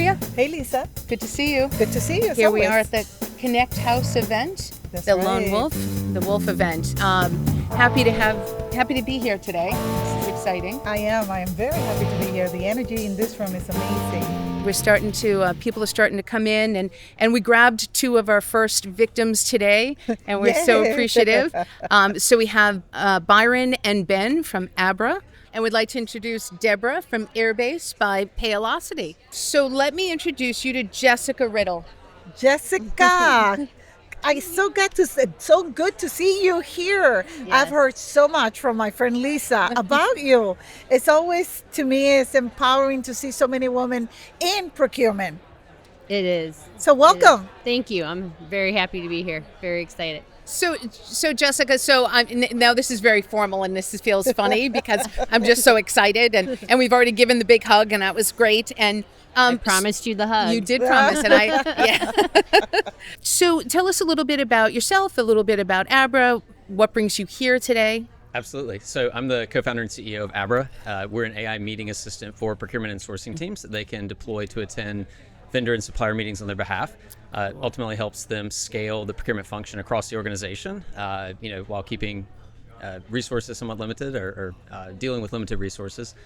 Maria. Hey, Lisa. Good to see you. Good to see you. Here we are at the KonnectHouse event, That's the right. Lone Wolf, the Wolf event. Happy to be here today. This is exciting. I am very happy to be here. The energy in this room is amazing. We're starting to, people are starting to come in, and we grabbed two of our first victims today, and we're so Yay. appreciative. So we have Byron and Ben from Abra, and we'd like to introduce Deborah from Airbase by Paylocity. So let me introduce you to Jessica Riddle. Jessica, so good to see you here. Yes. I've heard so much from my friend Lisa about you. It's always, to me, it's empowering to see so many women in procurement. It is. So welcome. Thank you. I'm very happy to be here. Very excited. So Jessica, now this is very formal and this feels funny because I'm just so excited and we've already given the big hug and that was great. And I promised you the hug. You did promise, and yeah. So tell us a little bit about yourself, a little bit about Abra, what brings you here today? Absolutely. So I'm the co-founder and CEO of Abra. We're an AI meeting assistant for procurement and sourcing teams that they can deploy to attend vendor and supplier meetings on their behalf. Ultimately helps them scale the procurement function across the organization, while keeping resources somewhat limited or dealing with limited resources.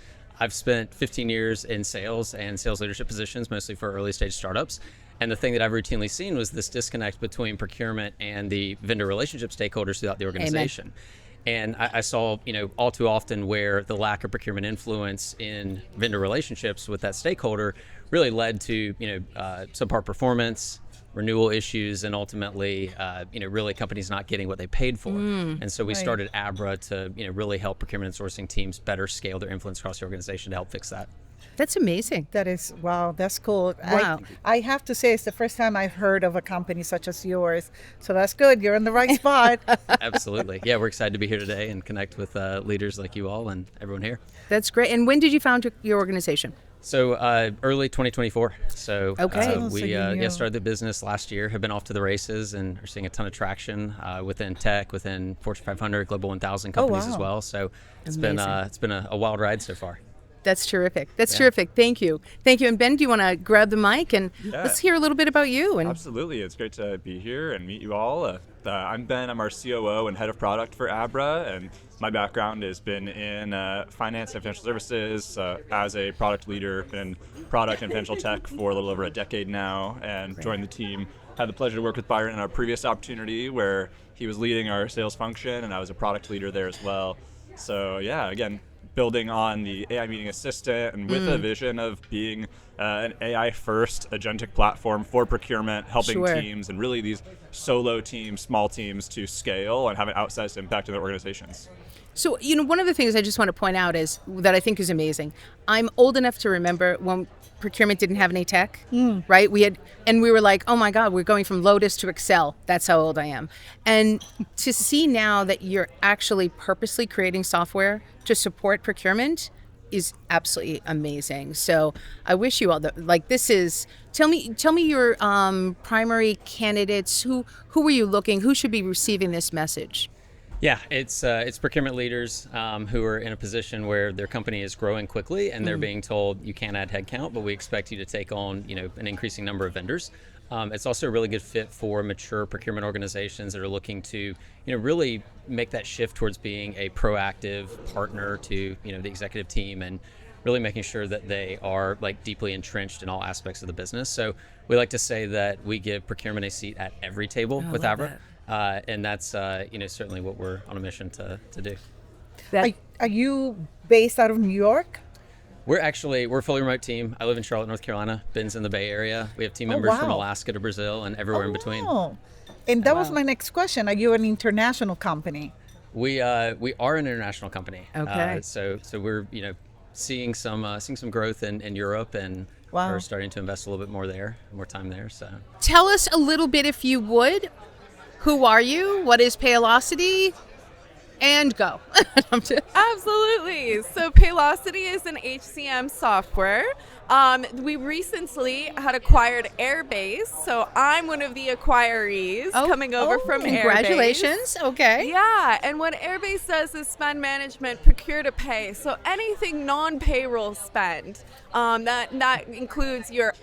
I've spent 15 years in sales and sales leadership positions, mostly for early stage startups. And the thing that I've routinely seen was this disconnect between procurement and the vendor relationship stakeholders throughout the organization. Amen. And I saw, all too often where the lack of procurement influence in vendor relationships with that stakeholder really led to, subpar performance, renewal issues, and ultimately, really companies not getting what they paid for. And so we started Abra to, really help procurement and sourcing teams better scale their influence across the organization to help fix that. That's amazing. That is, wow, that's cool. Wow. I have to say it's the first time I've heard of a company such as yours. So that's good. You're in the right spot. Absolutely. Yeah, we're excited to be here today and connect with leaders like you all and everyone here. That's great. And when did you found your organization? So early 2024. So okay. We started the business last year, have been off to the races and are seeing a ton of traction within tech, within Fortune 500, Global 1000 companies as well. So it's been a wild ride so far. That's terrific. That's terrific. Thank you. Thank you. And Ben, do you want to grab the mic and let's hear a little bit about you? And Absolutely. It's great to be here and meet you all. I'm Ben. I'm our COO and head of product for Abra, and my background has been in finance and financial services as a product leader in product and financial tech for a little over a decade now, and joined the team. Had the pleasure to work with Byron in our previous opportunity where he was leading our sales function and I was a product leader there as well. So again, building on the AI meeting assistant and with a vision of being an AI-first agentic platform for procurement, helping teams and really these solo teams, small teams to scale and have an outsized impact in their organizations. so, one of the things I just want to point out is that I think is amazing. I'm old enough to remember when procurement didn't have any tech, right? We were like, oh my God, we're going from Lotus to Excel. That's how old I am. And to see now that you're actually purposely creating software to support procurement is absolutely amazing. So I wish you all tell me your primary candidates. Who were you looking? Who should be receiving this message? Yeah, it's procurement leaders who are in a position where their company is growing quickly and they're being told you can't add headcount, but we expect you to take on an increasing number of vendors. It's also a really good fit for mature procurement organizations that are looking to really make that shift towards being a proactive partner to the executive team and really making sure that they are deeply entrenched in all aspects of the business. So we like to say that we give procurement a seat at every table with Abra. And that's certainly what we're on a mission to do. Are you based out of New York? We're a fully remote team. I live in Charlotte, North Carolina. Ben's in the Bay Area. We have team members from Alaska to Brazil and everywhere in between. And that was my next question. Are you an international company? We are an international company. Okay. So we're seeing some growth in Europe and are starting to invest a little bit more time there. So tell us a little bit, if you would. Who are you? What is Paylocity? And go. Absolutely. So Paylocity is an HCM software We recently had acquired Airbase, so I'm one of the acquirees coming over from congratulations. Airbase. Okay. Yeah, and what Airbase does is spend management, procure to pay. So anything non-payroll spend, that includes your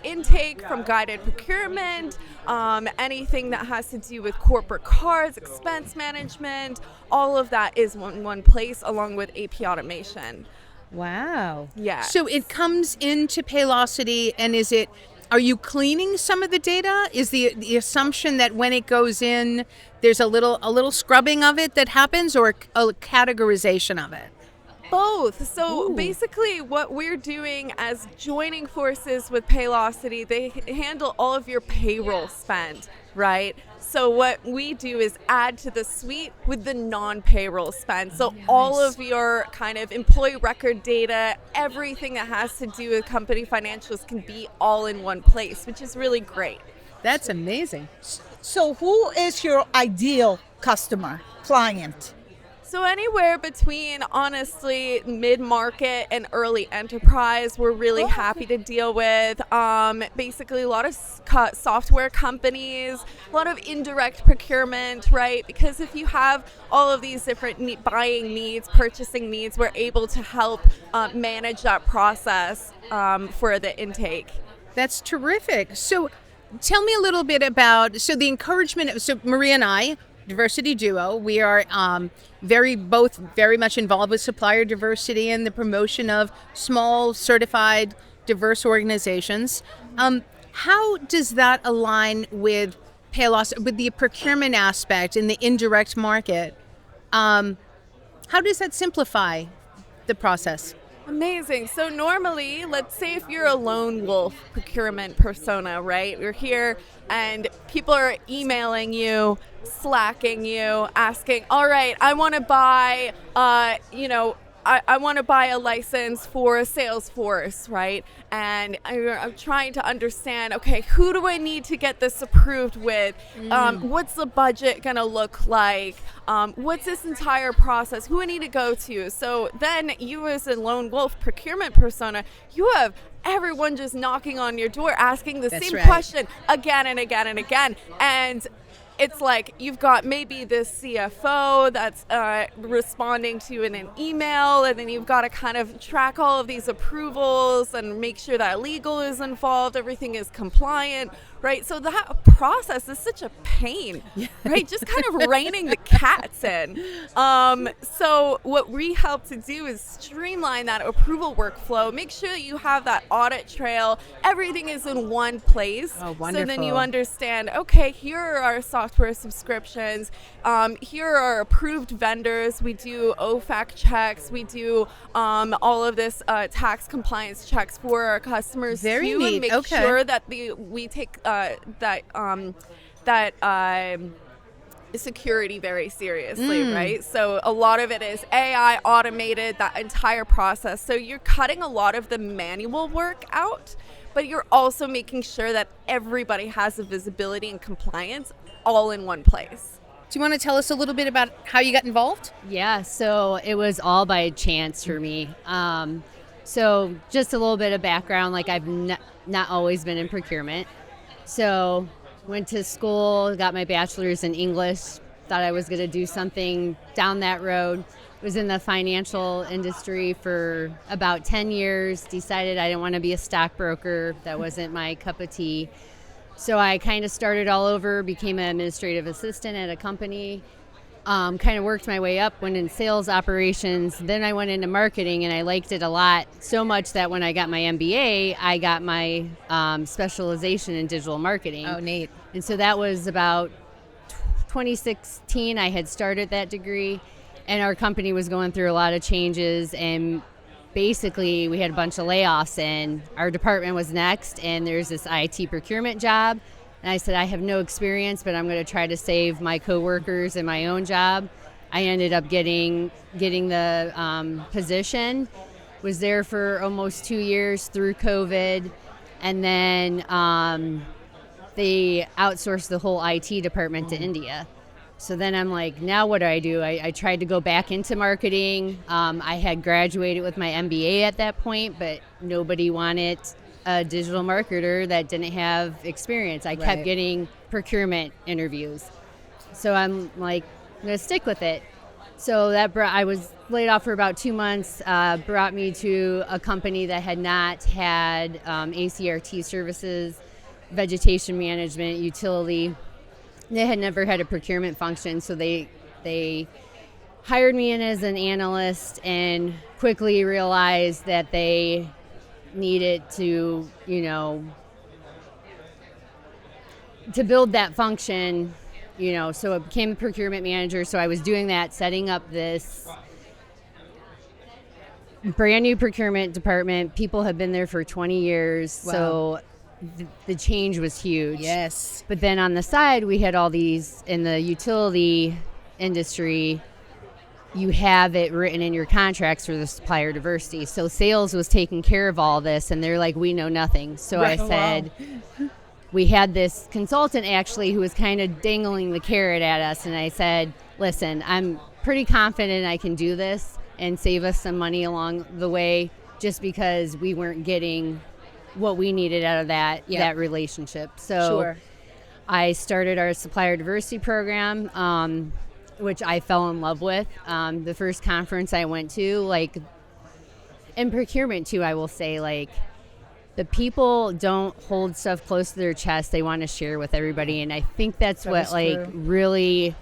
intake from guided procurement, anything that has to do with corporate cards, expense management, all of that is in one place along with AP automation. Wow. Yeah. So it comes into Paylocity, and are you cleaning some of the data? Is the assumption that when it goes in, there's a little scrubbing of it that happens, or a categorization of it? Both. So basically what we're doing as joining forces with Paylocity, they handle all of your payroll spend, right? So what we do is add to the suite with the non-payroll spend. So all of your kind of employee record data, everything that has to do with company financials can be all in one place, which is really great. That's amazing. So who is your ideal customer, client? So anywhere between, honestly, mid-market and early enterprise, we're really happy to deal with. Basically, a lot of software companies, a lot of indirect procurement, right? Because if you have all of these different buying needs, purchasing needs, we're able to help manage that process for the intake. That's terrific. So tell me a little bit about, the encouragement. So Maria and I, Diversity Duo, we are both very much involved with supplier diversity and the promotion of small, certified, diverse organizations. How does that align with Paylocity, with the procurement aspect in the indirect market? How does that simplify the process? Amazing. So normally, let's say if you're a lone wolf procurement persona, right? You're here and people are emailing you, slacking you, asking, all right, I want to buy, I want to buy a license for Salesforce, right? And I'm trying to understand, okay, who do I need to get this approved with? What's the budget going to look like? What's this entire process? Who I need to go to? So then you as a lone wolf procurement persona, you have everyone just knocking on your door asking the same question again and again and again. And it's like you've got maybe this CFO that's responding to in an email, and then you've got to kind of track all of these approvals and make sure that legal is involved, everything is compliant, right? So that process is such a pain, right? Just kind of reining the cats in. So what we help to do is streamline that approval workflow, make sure that you have that audit trail, everything is in one place. Oh, wonderful. So then you understand, okay, here are our software subscriptions, here are our approved vendors, we do OFAC checks, we do all of this tax compliance checks for our customers Very too, neat. and make Okay. sure that we take security very seriously, right? So a lot of it is AI automated, that entire process. So you're cutting a lot of the manual work out, but you're also making sure that everybody has the visibility and compliance all in one place. Do you want to tell us a little bit about how you got involved? Yeah, so it was all by chance for me. So just a little bit of background, like I've not always been in procurement. So went to school, got my bachelor's in English, thought I was going to do something down that road. Was in the financial industry for about 10 years, decided I didn't want to be a stockbroker. That wasn't my cup of tea. So I kind of started all over, became an administrative assistant at a company, kind of worked my way up, went in sales operations. Then I went into marketing, and I liked it a lot, so much that when I got my MBA, I got my specialization in digital marketing. Oh, neat. And so that was about 2016 I had started that degree, and our company was going through a lot of changes, and basically we had a bunch of layoffs, and our department was next, and there's this IT procurement job. And I said, I have no experience, but I'm going to try to save my coworkers and my own job. I ended up getting the position, was there for almost 2 years through COVID, and then they outsourced the whole IT department to India. So then I'm like, now what do? I tried to go back into marketing. I had graduated with my MBA at that point, but nobody wanted a digital marketer that didn't have experience. I kept getting procurement interviews. So I'm like, I'm going to stick with it. So I was laid off for about 2 months, brought me to a company that had not had ACRT services, vegetation management, utility. They had never had a procurement function, so they hired me in as an analyst and quickly realized that they needed to, to build that function, so I became a procurement manager. So I was doing that, setting up this brand new procurement department. People have been there for 20 years. Wow. So the change was huge. Yes. But then on the side, we had all these in the utility industry. You have it written in your contracts for the supplier diversity. So sales was taking care of all this, and they're like, we know nothing. So I said, we had this consultant actually who was kind of dangling the carrot at us, and I said, listen, I'm pretty confident I can do this and save us some money along the way, just because we weren't getting what we needed out of that relationship. So I started our supplier diversity program, which I fell in love with. The first conference I went to, in procurement too, I will say, the people don't hold stuff close to their chest. They want to share with everybody. And I think that's what really,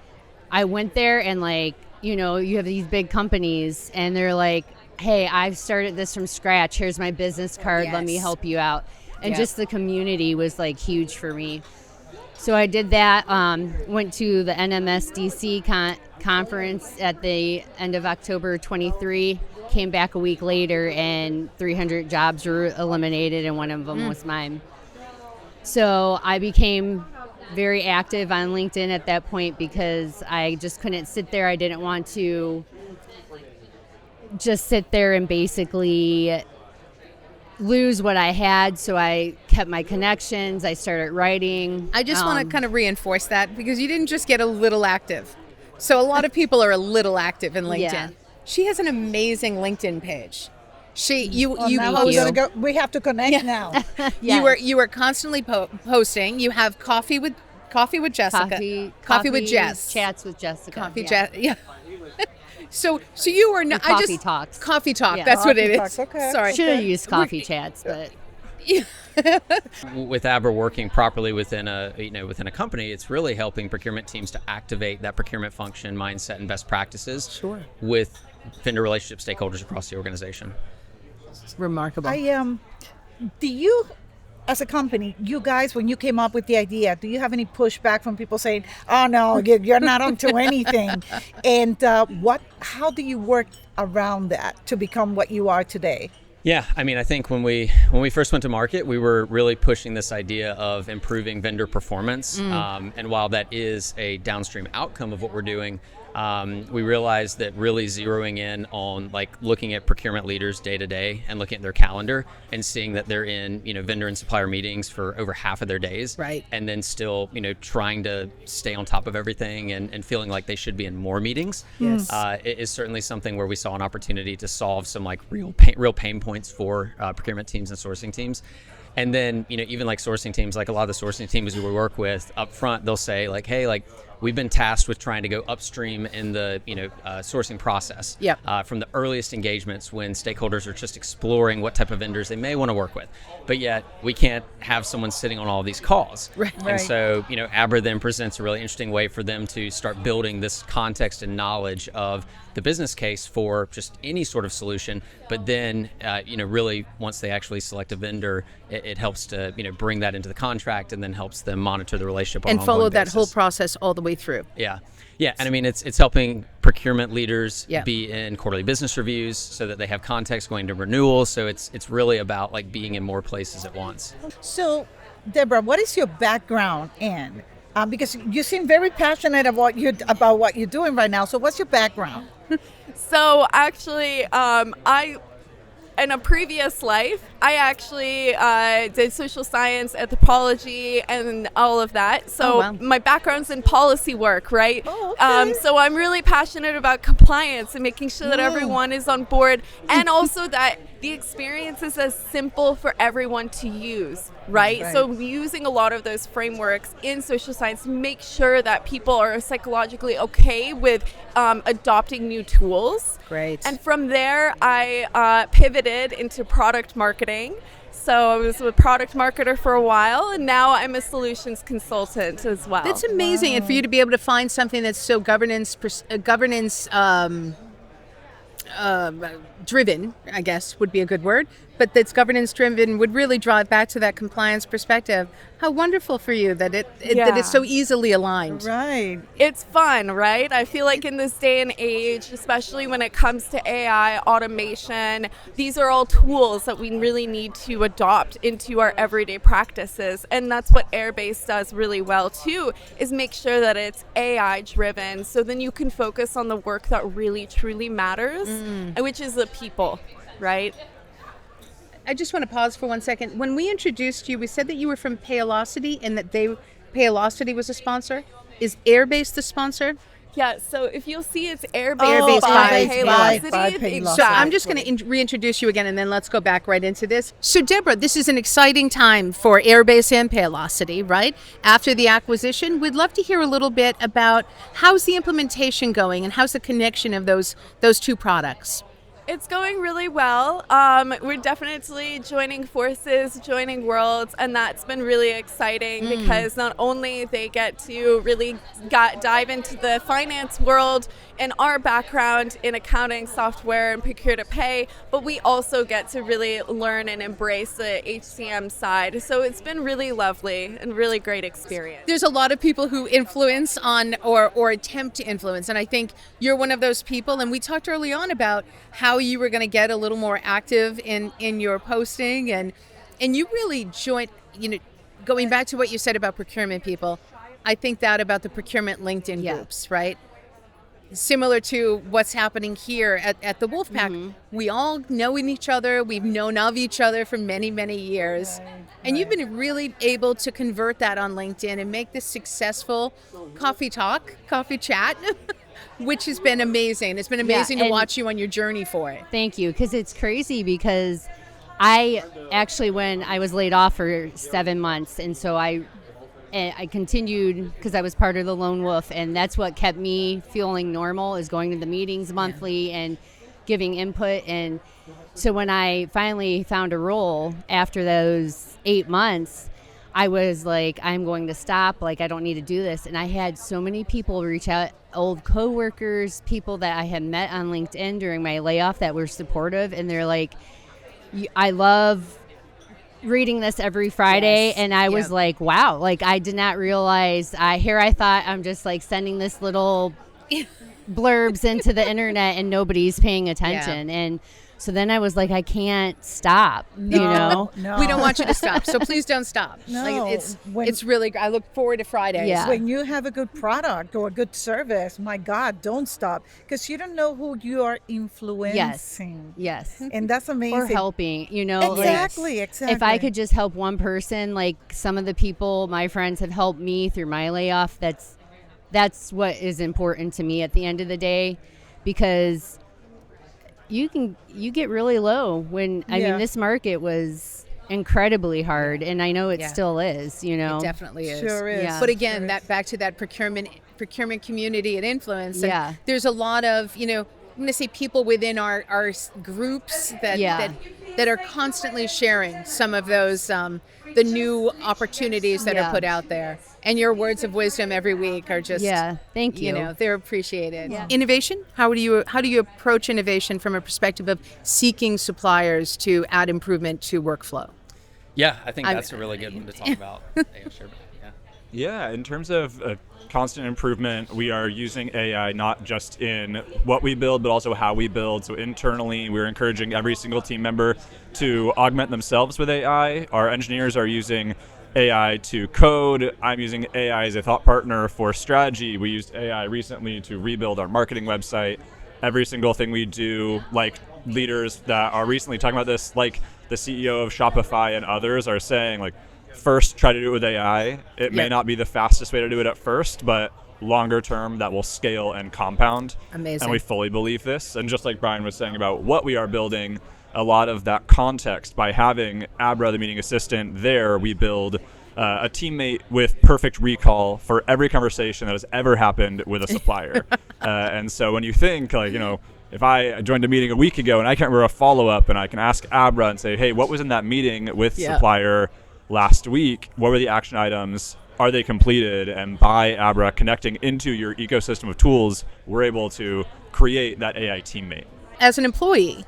I went there and you have these big companies and they're like, hey, I've started this from scratch. Here's my business card. Let me help you out. And just the community was huge for me. So I did that, went to the NMSDC conference at the end of October 23, came back a week later, and 300 jobs were eliminated, and one of them was mine. So I became very active on LinkedIn at that point because I just couldn't sit there. I didn't want to just sit there and basically lose what I had, so I kept my connections. I started writing. I just want to kind of reinforce that, because you didn't just get a little active. So a lot of people are a little active in LinkedIn. Yeah. She has an amazing LinkedIn page. You we have to connect now. You were constantly posting. You have coffee with Jessica. Coffee with Jess. Chats with Jessica. Jess. Yeah. So you were not. Coffee talks. Coffee talk. Yeah. That's what it Talks, is. okay. Sorry. Should have used coffee chats, but With Abra working properly within a company, it's really helping procurement teams to activate that procurement function, mindset, and best practices with vendor relationship stakeholders across the organization. Remarkable. Do you, as a company, you guys, when you came up with the idea, do you have any pushback from people saying, "Oh no, you're not onto anything"? And how do you work around that to become what you are today? Yeah, I think when we first went to market, we were really pushing this idea of improving vendor performance. And while that is a downstream outcome of what we're doing, we realized that really zeroing in on looking at procurement leaders day to day and looking at their calendar and seeing that they're in vendor and supplier meetings for over half of their days, right? And then still trying to stay on top of everything and feeling like they should be in more meetings. Yes. It is certainly something where we saw an opportunity to solve some real pain points for procurement teams and sourcing teams. And then, even sourcing teams, a lot of the sourcing teams we work with up front, they'll say hey, we've been tasked with trying to go upstream in the, sourcing process. Yeah. From the earliest engagements when stakeholders are just exploring what type of vendors they may want to work with. But yet we can't have someone sitting on all these calls. Right. And so, Abra then presents a really interesting way for them to start building this context and knowledge of the business case for just any sort of solution. But then, really once they actually select a vendor, it helps to, bring that into the contract and then helps them monitor the relationship on an and follow ongoing that basis. whole process all the way through. Yeah. And it's helping procurement leaders Yeah. be in quarterly business reviews so that they have context going to renewals. So it's really about being in more places at once. So, Deborah, what is your background in? Because you seem very passionate about what you're doing right now. So what's your background? So actually, I in a previous life, I actually did social science, anthropology, and all of that. So my background's in policy work, right? Oh, okay. So I'm really passionate about compliance and making sure that everyone is on board, and also that the experience is as simple for everyone to use, right? So using a lot of those frameworks in social science to make sure that people are psychologically okay with adopting new tools. Great. And from there, I pivoted into product marketing. So I was a product marketer for a while, and now I'm a solutions consultant as well. That's amazing. And for you to be able to find something that's so governance driven, I guess would be a good word, but that's governance driven would really draw it back to that compliance perspective. How wonderful for you that that it's so easily aligned. Right. It's fun, right? I feel like in this day and age, especially when it comes to AI, automation, these are all tools that we really need to adopt into our everyday practices. And that's what Airbase does really well too, is make sure that it's AI driven. So then you can focus on the work that really truly matters, which is the people, right? I just want to pause for 1 second. When we introduced you, we said that you were from Paylocity and that Paylocity was a sponsor. Is Airbase the sponsor? Yeah, so if you'll see, it's Airbase Airbase by by Paylocity. So I'm just going to reintroduce you again, and then let's go back right into this. So Deborah, this is an exciting time for Airbase and Paylocity, right? After the acquisition, we'd love to hear a little bit about how's the implementation going and how's the connection of those two products. It's going really well. We're definitely joining forces, joining worlds, and that's been really exciting because not only they get to really dive into the finance world and our background in accounting, software, and procure to pay, but we also get to really learn and embrace the HCM side. So it's been really lovely and really great experience. There's a lot of people who influence on or attempt to influence, and I think you're one of those people. And we talked early on about how you were going to get a little more active in your posting, and you really joined, going back to what you said about procurement people, I think that about the procurement LinkedIn groups, right? Similar to what's happening here at the Wolfpack. We all know each other. We've known of each other for many, many years. And you've been really able to convert that on LinkedIn and make this successful coffee chat, which has been amazing. It's been amazing to watch you on your journey for it. Thank you, because it's crazy because I actually, when I was laid off for 7 months, and so I continued because I was part of the Lone Wolf, and that's what kept me feeling normal, is going to the meetings monthly and giving input. And so when I finally found a role after those 8 months, I was like, I'm going to stop. Like, I don't need to do this. And I had so many people reach out, old coworkers, people that I had met on LinkedIn during my layoff that were supportive. And they're like, I love reading this every Friday. And I was like, wow, like I did not realize I thought I'm just like sending this little blurbs into the internet and nobody's paying attention. And so then I was like, I can't stop, No. We don't want you to stop, so please don't stop. No. Like, it's really, I look forward to Fridays. Yeah. When you have a good product or a good service, my God, don't stop, because you don't know who you are influencing. Yes. And that's amazing. Or helping, Exactly. If I could just help one person, like some of the people, my friends have helped me through my layoff, that's what is important to me at the end of the day, because you get really low when, I mean, this market was incredibly hard, and I know it still is, It definitely is. Sure is. Yeah. But again, back to that procurement community and influence. And Yeah. there's a lot of, I'm going to say people within our groups that are constantly sharing some of those, the new opportunities that are put out there. And your words of wisdom every week are just, thank you. They're appreciated. Yeah. Innovation, how do you approach innovation from a perspective of seeking suppliers to add improvement to workflow? Yeah, I think that's a really good one to talk about. Yeah, sure. Yeah, in terms of constant improvement, we are using AI not just in what we build, but also how we build. So internally, we're encouraging every single team member to augment themselves with AI. Our engineers are using AI to code. I'm using AI as a thought partner for strategy. We used AI recently to rebuild our marketing website. every single thing we do, like leaders that are recently talking about this, like the CEO of Shopify and others are saying, like, first try to do it with AI. It may not be the fastest way to do it at first, but longer term that will scale and compound. Amazing. And we fully believe this. And just like Brian was saying about what we are building, a lot of that context by having Abra, the meeting assistant, there, we build a teammate with perfect recall for every conversation that has ever happened with a supplier. And so when you think, like, you know, if I joined a meeting a week ago and I can't remember a follow-up, and I can ask Abra and say, hey, what was in that meeting with supplier last week? What were the action items? Are they completed? And by Abra connecting into your ecosystem of tools, we're able to create that AI teammate. As an employee,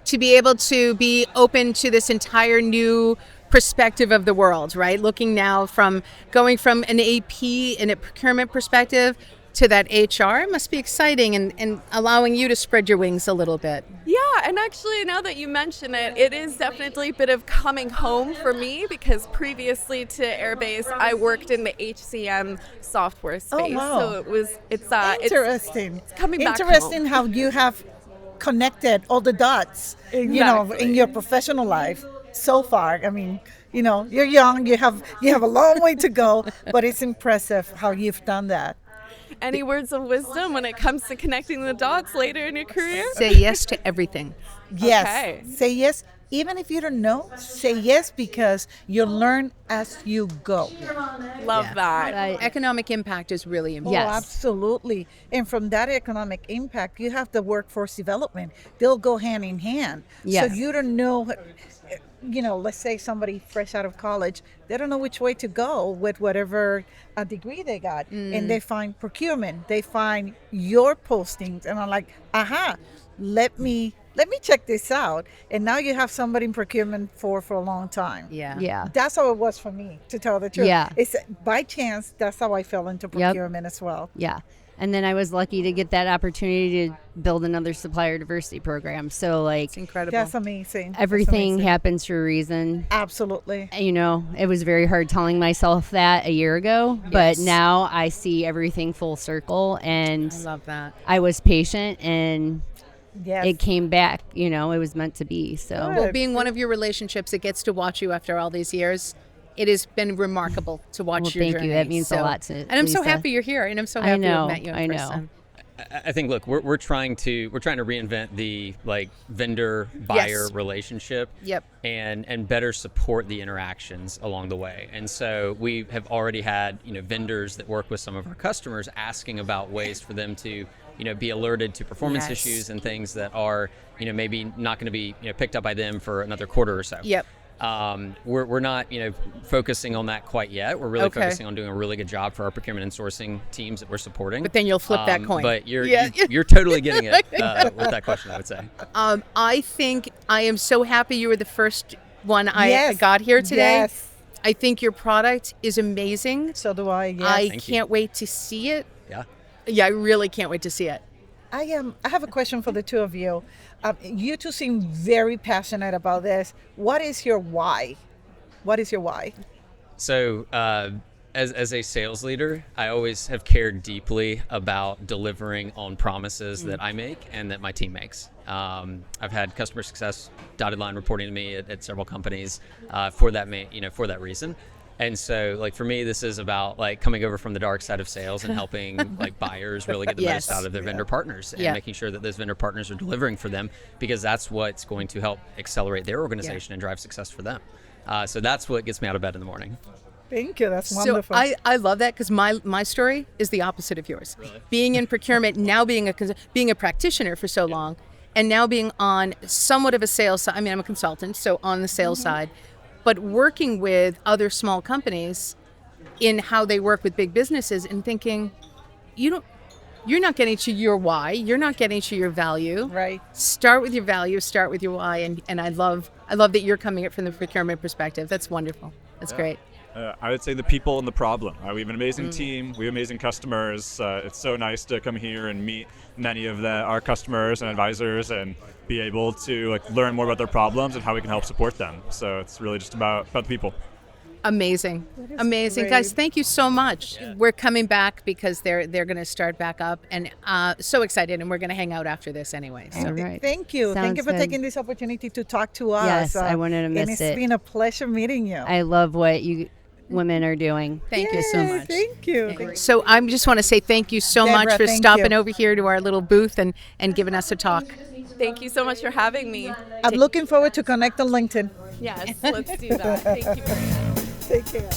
to be able to be open to this entire new perspective of the world, right? Looking now from going from an AP and a procurement perspective to that HR, it must be exciting and allowing you to spread your wings a little bit. Yeah, and actually now that you mention it, it is definitely a bit of coming home for me, because previously to Airbase, I worked in the HCM software space. Oh, wow. So it's Interesting. It's coming back Interesting home. how you have connected all the dots, you know, in your professional life so far. I mean, you know, you're young, you have a long way to go, but it's impressive how you've done that. Any words of wisdom when it comes to connecting the dots later in your career? Say yes to everything. Yes. Okay. Say yes. Even if you don't know, say yes, because you learn as you go. Love that. Economic impact is really Oh, important. absolutely. And from that economic impact, you have the workforce development. They'll go hand in hand. Yes. So you don't know, you know, let's say somebody fresh out of college, they don't know which way to go with whatever degree they got. And they find procurement, they find your postings, and I'm like, aha, let me check this out. And now you have somebody in procurement for a long time. Yeah. That's how it was for me, to tell the truth. Yeah. It's by chance, that's how I fell into procurement as well. Yeah. And then I was lucky to get that opportunity to build another supplier diversity program. So, like, It's incredible. That's amazing. That's everything amazing. happens for a reason. Absolutely. You know, it was very hard telling myself that a year ago, but now I see everything full circle, and I love that. I was patient, and Yes. it came back. You know, it was meant to be. So, Well, being one of your relationships that gets to watch you after all these years, it has been remarkable to watch Well, your thank you. journey. That means a lot to And I'm so Lisa. happy you're here, and I'm so I happy know, I've met you in I know. person. I think, look, we're trying to reinvent the vendor buyer Yes. relationship. Yep. And better support the interactions along the way. And so we have already had, you know, vendors that work with some of our customers asking about ways for them to, you know, be alerted to performance Yes. issues and things that are, you know, maybe not going to be, you know, picked up by them for another quarter or so. Yep. We're not, you know, focusing on that quite yet. We're really Okay. focusing on doing a really good job for our procurement and sourcing teams that we're supporting. But then you'll flip that coin. But you're Yeah. you're totally getting it with that question, I would say. I think I am so happy you were the first one I Yes. got here today. Yes. I think your product is amazing. So do I. Yes. I Thank you. can't wait to see it. Yeah. Yeah, I really can't wait to see it. I have a question for the two of you. You two seem very passionate about this. What is your why? What is your why? So, as a sales leader, I always have cared deeply about delivering on promises that I make and that my team makes. I've had customer success dotted line reporting to me at several companies for that reason. And so, like, for me, this is about, like, coming over from the dark side of sales and helping like buyers really get the Yes. most out of their vendor partners, and making sure that those vendor partners are delivering for them, because that's what's going to help accelerate their organization and drive success for them. So that's what gets me out of bed in the morning. Thank you. That's wonderful. So I love that, because my story is the opposite of yours. Really? Being in procurement, now being a practitioner for so long, and now being on somewhat of a sales side. I mean, I'm a consultant, so on the sales side, but working with other small companies in how they work with big businesses, and thinking, you're not getting to your why, you're not getting to your value. Right. Start with your value, start with your why, and I love that you're coming at it from the procurement perspective. That's wonderful. That's great. I would say the people and the problem. We have an amazing team. We have amazing customers. It's so nice to come here and meet many of our customers and advisors and be able to, like, learn more about their problems and how we can help support them. So it's really just about the people. Amazing. Amazing. great. Guys, thank you so much. We're coming back because they're going to start back up, and so excited, and we're going to hang out after this anyway. So. All right. Thank you. Thank you Sounds for good. taking this opportunity to talk to us. Yes, I wouldn't have And missed it's it. been a pleasure meeting you. I love what you women are doing. Thank you so Yay, much. Thank you. So I just want to say thank you so much Deborah, for thank stopping you. over here to our little booth and giving us a talk. Thank you so much for having me. I'm looking forward to connect on LinkedIn. Yes, let's do that. Thank you very much. Take care.